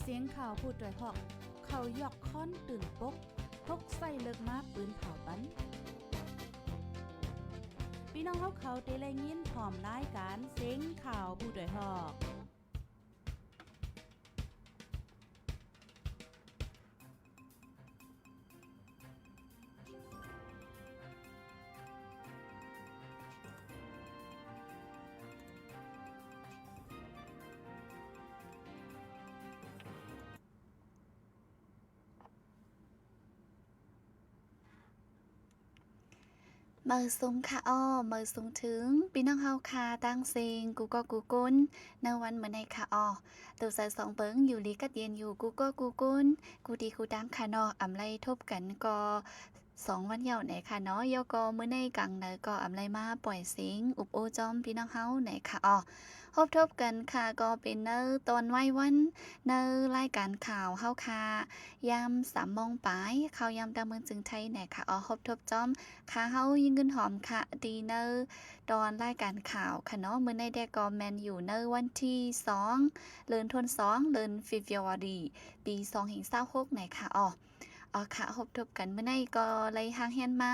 เสียงข่าวผู้ด้วยหอกเขายอกค้อนตื่นปกพกใส่เลิกมาปืนเผาปันพี่น้องเขาได้แลยินพร้อมรายการเสียงข่าวผู้ด้วยหอกมือซุ้มค่ะมือซุ้มถึงพี่น้องเฮาค่ะตั้งเซิงกูก็กูกุนในวันเหมือนในค่ะตัวใส่สองเปิงอยู่ลีกัดเย็นอยู่กูก็กูกุนกูดีกูตามค่ะอำไลทบกันก็2 วันยาวไหนค่ะยก็มื้อในกังไหนก็อำไลมาปล่อยเสียงอุบโอจอมพี่น้องเฮาไหนค่ะพบทบกันค่ะก็เป็นเนอตอนไว้วันเนอรายการข่าวเฮาค่ะยาม3 โมงปลายข่าวยามตามเมืองจึงไทยไหนค่ะพบทบจอมค่ะเฮายิงเงินหอมค่ะดีเนอตอนรายการข่าวค่ะมื้อในแดก็แมนอยู่เนอวันที่2เดือนธันวาคมเดือนฟิบรวารีปี2026ไหนค่ะค่ะพบทบกันเมื่อในก็เลยห่างเฮียนมา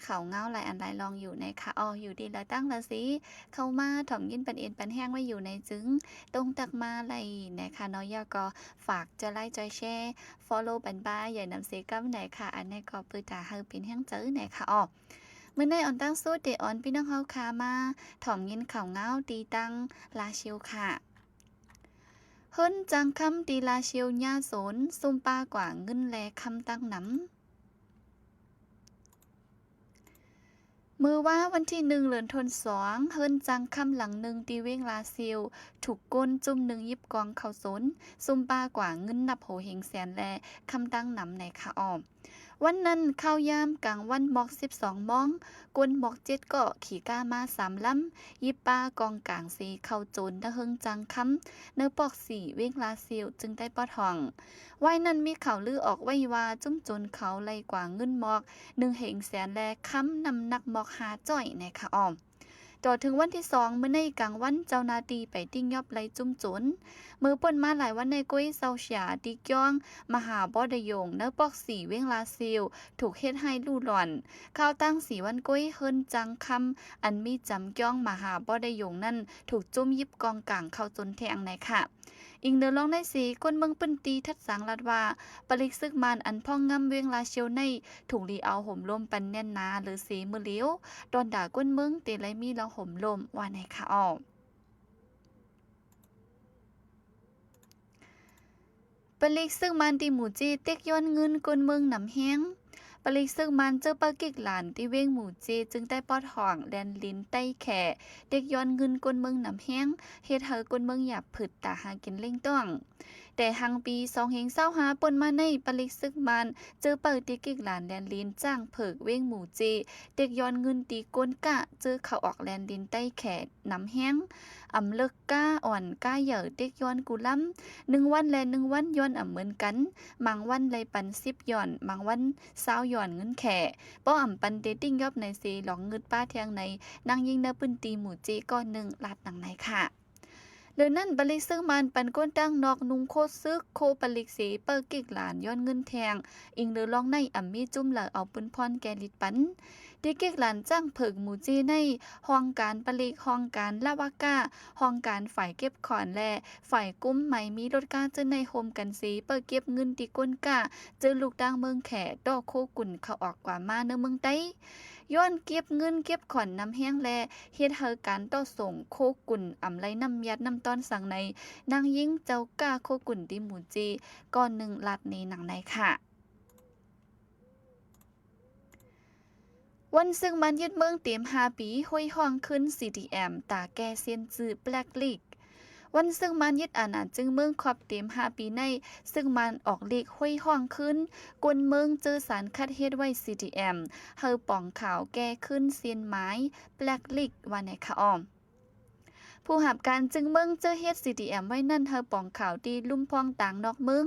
ข่าวเงาหลายอันหลายลองอยู่ในค่ะอยู่ดีละตั้งละสิเข้ามาถ่อมยินปันเอ็นปันแห้งไว้อยู่ในจึงตรงตักมาไหลนะคะยาก็ฝากจะไลค์จอยแชร์ follow ปันบ้าอย่านำเสกำไหนค่ะอันนี้ก็ปือตาเฮาเป็นแห้งเจอไหนค่ะเมื่อในออนตั้งสู้เดออนพี่น้องเฮาคามาถ่อมยินข่าวเงาตีตั้งลาชิวค่ะเฮิรนจังคำตีลาเชียวญาโสนซุ่มป้ากว่าเงินแลคำตั้งน้ำมือว่าวันที่1 เดือนธันวาคมเฮิรนจังคำหลังหนึ่งตีเว้งลาเซียวถูกก้นจุ่ม1ยิบกองเข้าสนซุ่มป้ากว่าเงินนับโหเฮงแสนแลคำตั้งน้ำในค่ะวันนั้นข้าวยามกลางวันหมอก12 มองกวนหมอก7ก็ขี่ก้ามา3 ลำยิบป้ากองกลางสีเข้าโจนตะเฮิงจังคำเนื้อปอก4เว้งลาเซียวจึงได้ปอดห้องไว้นั้นมีข่าวลือออกไว้ว่าจุ้มโจนเขาไล่กว่าเงินหมอก1 เฮงแสนแลค้ำนำหนักหมอก5จ้อยในค่ะต่อถึงวันที่2มื้อในกลางวันเจ้านาตีไปติ้งยอบไล่จุ่มโจนมือป่นมาหลายวันในกุ้ยเซาเฉียติก้องมหาบอดยงเนื้อปอก4เว้งลาซิลถูกเฮ็ดให้ลู่หล่อนข้าวตั้ง4 วันกุ้ยเฮิรนจังคำอันมีจำก้องมหาบอดยงนั่นถูกจุ่มยิบกองกลางเข้าจนแทงในค่ะอิงเดอลองได้สีก้นเมืองปื้นตีทัดสังลัดว่าปลิกซึกมานอันพ่องงำเว้งลาเชียวในถูกลีเอาห่มลมปันแน่นนาหรือสีมือเลี้ยวตอนด่าก้นเมืองเตไลมีละห่มลมว่าในค่ะปลิกซึ่งมันตีหมู่จีเต็กย้อนเงินกนเมืองหนำแห้งปลิกซึ่งมันเจอปากิกหลานที่เว้งหมู่จีจึงได้ปอดห่องแดนลิ้นใต้แข่เด็กย้อนเงินกนเมืองหนำแห้งเฮ็ดให้กนเมืองหยาบผึดตาหากินเล่งต้องแต่หังปี2025ปนมาในปลิกซึ่งมันเจอเปิดติกิกหลานแดนลิ้นจ้างเผิกเว้งหมู่จีเด็กย้อนเงินตีกนกะเจอเขาออกแลนดินใต้แข่น้ำแห้งอำเลิกก้าอ่อนก้าเหย่อเด็กย้อนกูล้ำ1 วันและ1 วันย้อนเหมือนกันบางวันเลยปัน10ย้อนบางวัน20ย้อนเงินแข่ป้อปันเดตติ้งยอบในสีหลองเงินป้าเทียงในนางยิงเนปืนตีหมู่จีก้อน1 ลาดหนังในค่ะเดือนนั้นปลิกซึ่งมันปันก้นตั้งนอกนุงโคซึกโคปลิกสีเปิกกิกหลานย้อนเงินแทงอิงเดือลองในมีจุ่มเหลือเอาปืนพรแกลิดปันดิกิกหลานจ้างเผิกหมู่จีในห้องการปลิกห้องการลาวากาห้องการฝ่ายเก็บขอนและฝ่ายกุ้มไหมมีรถกาเจอในโฮมกันสีเปิกเก็บเงินตีก้นกาเจอลูกดังเมืองแขดอกโคกุ่นเขาออกกว่ามาเนื้อเมืองไต้ย้อนเก็บเงินเก็บขอนน้ำแห้งแลเฮ็ดให้การต่อส่งโคกุ่นไรน้ำยัดน้ำตอนสั่งในนางยิ่งเจ้าก้าโคกุ่นดิหมูจีก่อน1 ลัดในหนังในค่ะวันซึ่งมันยึดเมืองเต็ม5 ปีห้อยห้องขึ้น CDM ตาแก่เซียนจื้อแบล็กลิกวันซึ่งมันยึดอาณาจึงเมืองครอบเต็ม5 ปีในซึ่งมันออกเลขห้อยห้องขึ้นกวนเมืองเจอสารคัดเฮ็ดไว้ CDM เฮาป่องขาวแก่ขึ้นเซียนไม้แบล็กลิกว่าในค่ะผู้หับการจึงเมืองเจอเฮ็ด CDM ไว้นั่นเฮาป่องข่าวดีลุ่มพองต่างนอกเมือง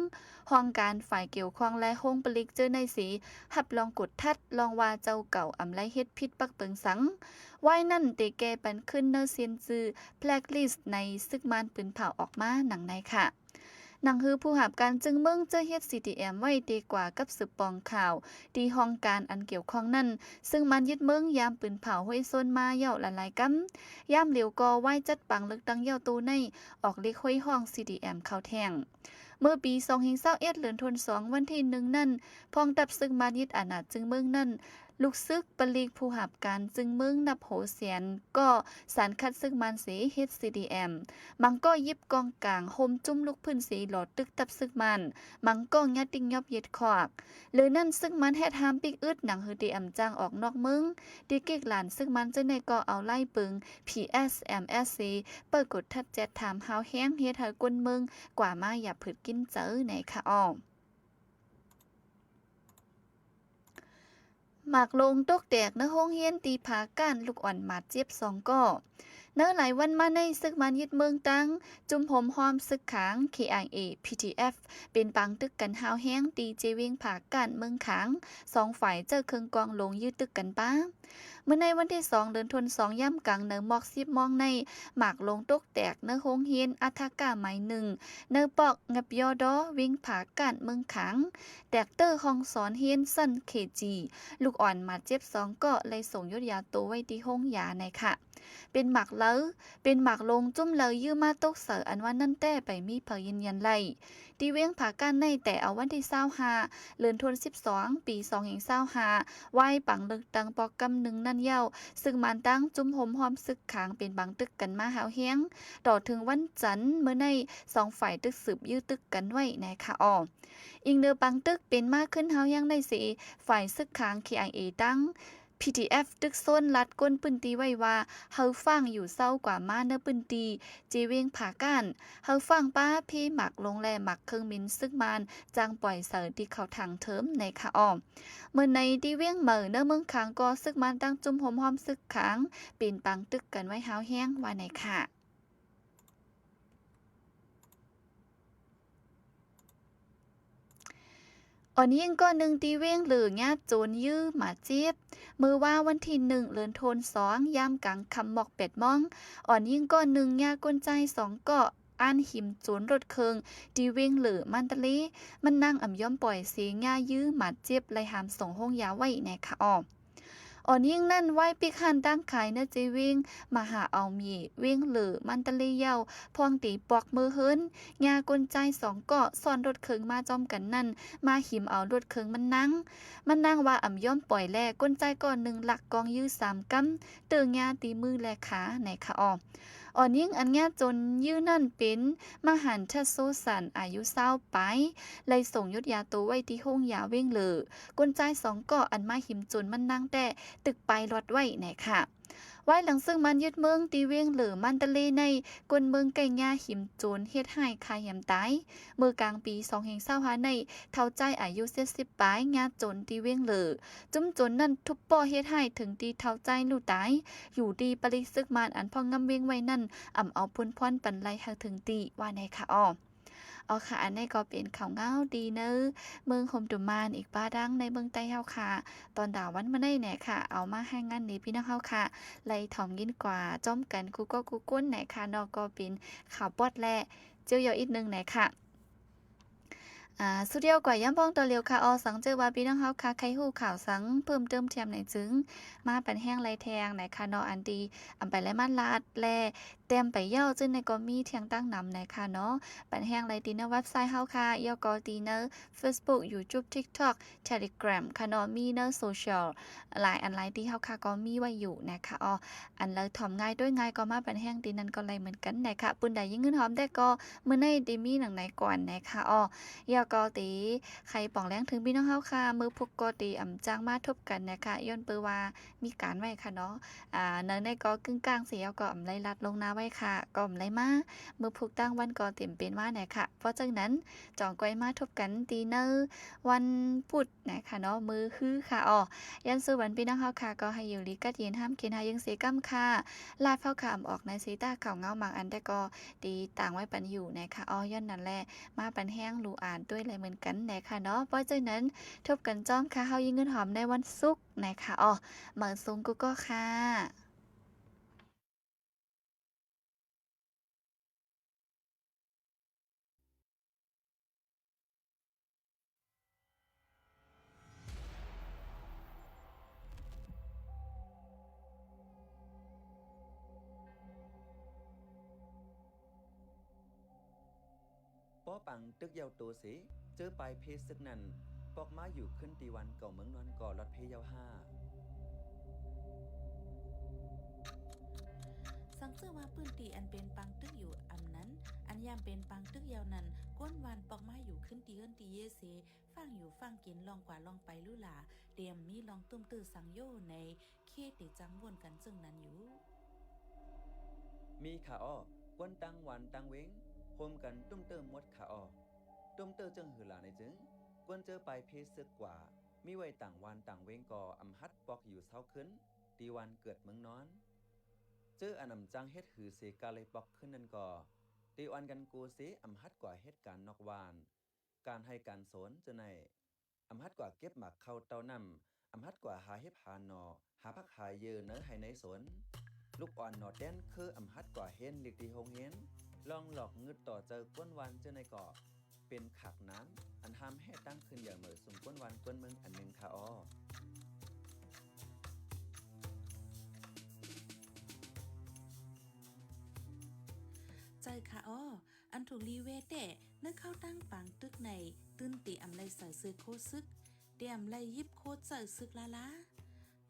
ห้องการฝ่ายเกี่ยวข้องและห้องปลิกเจอในสีหับลองกดทัดลองว่าเจ้าเก่าไรเฮ็ดผิดปักเปิงสังไว้นั่นเตแกปันขึ้นเนอเซียนจือแพลกลิสในซึกมานปืนเผาออกมาหนังในค่ะ หนังฮือผู้หับการจึงเมืองเจอเฮ็ด CTM ไว้ดีกว่ากับสืบปองข่าวดีห้องการอันเกี่ยวข้องนั้นซึ่งมันยึดเมืองยามปืนเผาห้วยซนมาเย่าหลายๆกำยามเหลียวกอไหว้จัดปังเลึกดังเย่าตูในออกเลขห้วยห้อง CTM เข้าแท่งเมื่อปี2021เดือนธันวาคมวันที่1นั่นพองดับซึ่งมันยึดอาณาจึงเมืองนั่นลูกซึกปลีกผู้หับการจึงเมืองนับโหเสียนก็สารคัดซึ่งมันสี HCDM มังก็ยิบกองกลางโฮมจุ้มลูกพื้นสีหลอดตึกตับซึกมังก็งัดติงยอบเย็ดขอกหรือนั่นซึ่งมันแฮดหามปิกอึดหนังฮือดีอำจางออกนอกเมืองดีเกกหลานซึ่งมันจะในก็เอาไล่ปึง PSMSC เปิดกดทัดแจดถามหาวแห้งเฮ็ดให้กวนเมืองกว่ามาอย่าผึดกินเจอในค่ะอ้อหมากลงตกแตกในห้องเฮียนตีผาก้านลูกอ่อนหมาดเจี๊ยบ2ก่อเนื้อหลายวันมาในซึกมันยึดเมืองตังจุ่มผมหอมซึกขาง KIA PTF เป็นปังตึกกันหาวแห้งตีเจเวียงผาก้านเมืองขาง2ฝ่ายเจอเครื่องกองลงยืดตึกกันป้าเมื่อในวันที่2เดือนธันวาคมย่ำกลางเนื้อหมอก10มองในหมากลงตกแตกเนื้อห้องเฮียนอัฐกาไม้1เนื้อปอกงับยอดอวิ่งผาก้านเมืองขางแตกเตอร์ห้องสอนเฮียนสั้น KGลูกอ่อนมาเจ็บ2ก็เลยส่งยุทธยาตัวไว้ที่ห้องยาในค่ะเป็นหมักเล้อเป็นหมักลงจุ่มเลยยื้อมาตกเสืออันว่านั่นแต่ไปมีเผยยืนยันไล่ตีเวียงผาก้านในแต่เอาวันที่25เดือนธันวาคมปี2025ไหว้ปังลึกตังปอกกำหนึ่งนั่นเย้าซึ่งมันตั้งจุ่มหอมหอมซึกขางเป็นบางตึกกันมาหาวเฮียงต่อถึงวันจันทร์เมื่อใน2ฝ่ายตึกสืบยื้อตึกกันไว้ในค่ะอ้ออิงเดือปังตึกเป็นมากขึ้นเฮายังได้สิฝ่ายซึกขาง KIA ตั้ง PTF ตึกโซนลัดก้นปืนตีไว้ว่าเฮาฟังอยู่เศร้ากว่ามาเนปืนตีเจเวงผาก้านเฮาฟังป้าพี่หมักลงแลหมักเครื่องมินซึกมานจางปล่อยเสร์ที่เขาทางเทิมในค่ะอ้อมเมื่อในที่เวียงเหม่อเนเมืองขางก็ซึกมานตั้งจุ่มหอมซึกขางปีนปังตึกกันไว้หาวแห้งว่าในค่ะอันยิ่งก็หนึ่งตีเว้งหรือญาติโจรยื้อหมาเจี๊ยบมือว่าวันที่1เดือนธันวาคมยามกลางคำหมอก8มองอ่อนยิ่งก็หนึ่งญาก้นใจ2เกาะอ่านหิมโจรรถเคิงตีเว้งหรือมันตะลีมันนั่งอ่ำย่อมปล่อยเสียญายื้อหมาเจี๊ยบไล่หามส่งห้องยาไว้ในค่ะอ้ออ่อนยิ่งนั่นไว้ปิกหันตั้งขายเนเจวิ่งมาหาเอามีวิ่งหรือมันตะลีเยาพองตีปอกมือเฮิรนญากลใจ2เกาะซ่อนรถเคิงมาจอมกันนั่นมาหิมเอารถเคิงมันนั่งว่าอ่ำย่อมปล่อยแลก้นใจก่อน1หลักกองยื้อ3กำเตืองญาตีมือแลขาในค่ะอ้ออ่อนยิ่งอันญาจนยื้อนั่นเป็นมหันทโซสันอายุ20ไปเลยส่งยุทธยาตัวไว้ที่ห้องยาเว้งเหลือกลใจ2เกาะอันมาหิมจนมันนั่งแต่ตึกไปรถไว้ไหนค่ะไว้หลังซึ่งมันยึดเมืองตีเวียงหรือมันตะเลในกวนเมืองไก่งาหิมโจนเฮ็ดให้คายยำตายเมื่อกลางปี2025ในเท่าใจอายุ70ปลายงาโจนตีเวียงหรือจุ้มโจนนั่นทุบป้อเฮ็ดให้ถึงตีเท่าใจลู่ตายอยู่ดีปริซึกมานอันพ่องงำเวียงไว้นั่นเอาพุ่นพรปันไลหักถึงตีว่าในค่ะอ้อเอาค่ะอันนี้ก็เป็นข่าวเงาดีเนอะเมืองโฮมตุมานอีกบ้าดังในเมืองใต้เฮาค่ะตอนดาวันมาได้แหน่ค่ะเอามาให้งานนี้พี่น้องเฮาค่ะไล่ถ่อมยินกว่าจ้อมกันกูก็กูก้นไหนค่ะนอกก็เป็นข่าวปอดแลเจียวอีกนึงไหนค่ะสุดเดียวกว่าย้ำพ้องตัวเร็วค่ะสังเจอว่าพี่น้องเฮาค่ะใครฮู้ข่าวสังเพิ่มเติมเทียมไหนจึงมาปันแห้งไรแทงไหนค่ะอันดีไปและมันลาดแลเต็มไปเย่าจึงในก็มีเทียงตั้งนำไหนค่ะปันแห้งไรตีในเว็บไซต์เฮาค่ะย่อก็ตีเนอ Facebook YouTube TikTok Telegram ค่ะมีเนอโซเชียลหลายอันไลน์ที่เฮาค่ะก็มีไว้อยู่นะคะอันเลยถ่อมง่ายด้วยง่ายก็มาปันแห้งตีนั้นก็เลยเหมือนกันนะคะปุ่นใดยิ่งเงินหอมได้ก็มื้อในได้มีหนังไหนก่อนนะคะยากอตีใครป่องแรงถึงพี่น้องเฮาค่ะมือพุกกอตีจ้างมาทบกันนะคะย้อนเปือว่ามีการไว้ค่ะเนินในก็กึ่งกลางเสียก็ไล่ลัดลงนาไว้ค่ะก็ไล่มามือพุกตั้งวันก็เต็มเป็นว่าไหนค่ะเพราะจากนั้นจองก้อยมาทบกันตีเนอวันพุธนะคะมือฮื้อค่ะยันสุวรรณพี่น้องเฮาค่ะก็ให้อยู่ลีกัดเย็นห้ามกินหายังเสกัมค่ะลาดเฮาค่ะออกในสีตาข่าวเงาบางอันได้ก็ตีต่างไว้ปันอยู่นะคะย้อนนั่นแหละมาปันแห้งรูอ่านด้วยเลยเหมือนกันนะคะเพราะฉะนั้นทบกันจ้อมค่ะเฮายิงเงินหอมในวันศุกร์นะคะเหมือนซุงกูก็ค่ะ ปังตึกยาวโตสิเจอปลายเพศซึกนั้นปอกมาอยู่ขึ้นตีวันเก่าเมืองนอนก่อลอดเพยาวห้าสังเจอว่าปืนตีอันเป็นปังตึกอยู่อำนั้นอันยามเป็นปังตึกยาวนั้นก้นวานปอกมาอยู่ขึ้นตีเอิ้นตีเยเสฟังอยู่ฟังกินลองกว่าลองไปลุหลาเตรียมมีลองตุ้มตื้อสังโยในเขตที่จังวนกันจึงนั้นอยู่มีขาอ้อควนตังวันตังเวงโฮมกันตุ้มเติมมดขาอ้อตุ้มเตอจึงหือหลาในจึงกวนเจอปลายเพศซึกกว่ามีไว้ต่างวันต่างเวงก่ออำหัดปอกอยู่เช้าขึ้นตีวันเกิดเมืองนอนเจออันนำจังเฮ็ดหือเสกาเลยปอกขึ้นนั่นก่อตีวันกันกูเสอำหัดกว่าเหตุการณ์นอกวานการให้การสนจะในอำหัดกว่าเก็บหมักเข้าเต้านำอำหัดกว่าหาเฮ็บหาหนอหาพักหาเยอเนื้อให้ในสนลูกอ่อนหนอแดนคืออำหัดกว่าเห็นหลีกดีหงเห็นลองหลอกงึดต่อเจอก้นวันเจอในก่อเป็นขักน้ำอันทำให้ตั้งขึ้นอย่างเหมือสมก้นวันก้นเมืองอันหนึ่งค่ะอ้อใจค่ะอ้ออันถูกรีเวแต่นึกเข้าตั้งปังตึกในตื้นตีอำไลใส่ซื้อโคซึกเตรียมไลยิบโคใส่ซึกละ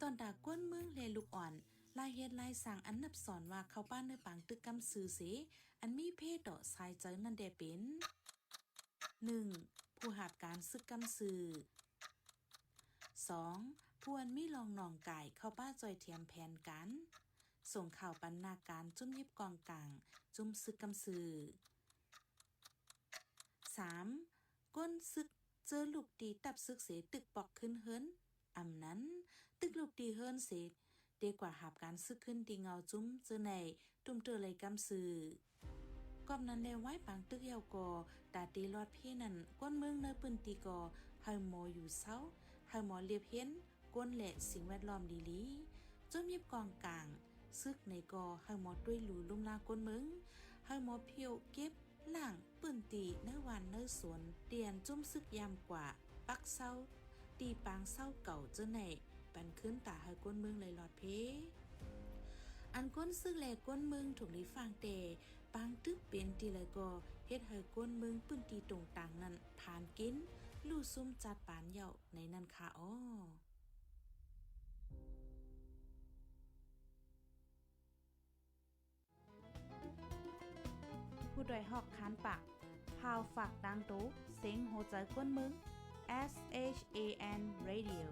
ตอนดาก้นเมืองเลลูกอ่อนลายเฮ็ดลายสั่งอันนับสอนว่าเข้าป้านในปังตึกกำซื้อเสอันมีเพศดอกสายใจนั่นแดเป็น 1. ผู้หาบการซึกกำซื้อ 2. ผู้อันมีลองนองไก่เข้าป้าจอยเทียมแผนกันส่งข่าวปันนาการจุ่มยิบกองกลางจุ่มซึกกำซื้อ 3. ก้นซึกเจอลูกตีตับซึกเสตึกปอกขึ้นเฮิรนอำนั้นตึกลูกตีเฮิรนเสเดีกว่าหาบการซึกขึ้นตีเงาจุ้มเจอในตุ้มเตอเลยกำซื้อกอบนั้นแลไว้ปังตึกยาวกอตาตีรอดเพนั่นก้นเมืองเนปืนตีกอเฮาหมออยู่เซาเฮาหมอเรียบเห็นก้นและสิ่งแวดล้อมดีลีจุ่มยิบกองกลางซึกในกอเฮาหมอด้วยหลูลุ่มลาก้นเมืองเฮาหมอเพียวเก็บล่างปืนตีเนื้อวันเนื้อสวนเตียนจุ่มซึกยามกว่าปักเศร้าตีปางเศร้าเก่าเจ้าไหนปันขึ้นตาเฮาก้นเมืองเลยหลอดเพอันก้นซึกแลก้นเมืองถูกลีฟังเตปางตึกเป็นตีเลยก็เฮ็ดให้ก้นเมืองปืนตีตรงต่างนั้นผ่านกินลู่ซุ่มจัดปานเหย่าในนั้นค่ะอ้อผู้ดยหอกคานปากพาวฝากดังตู้เสียงโหใจก้นมึง SHAN Radio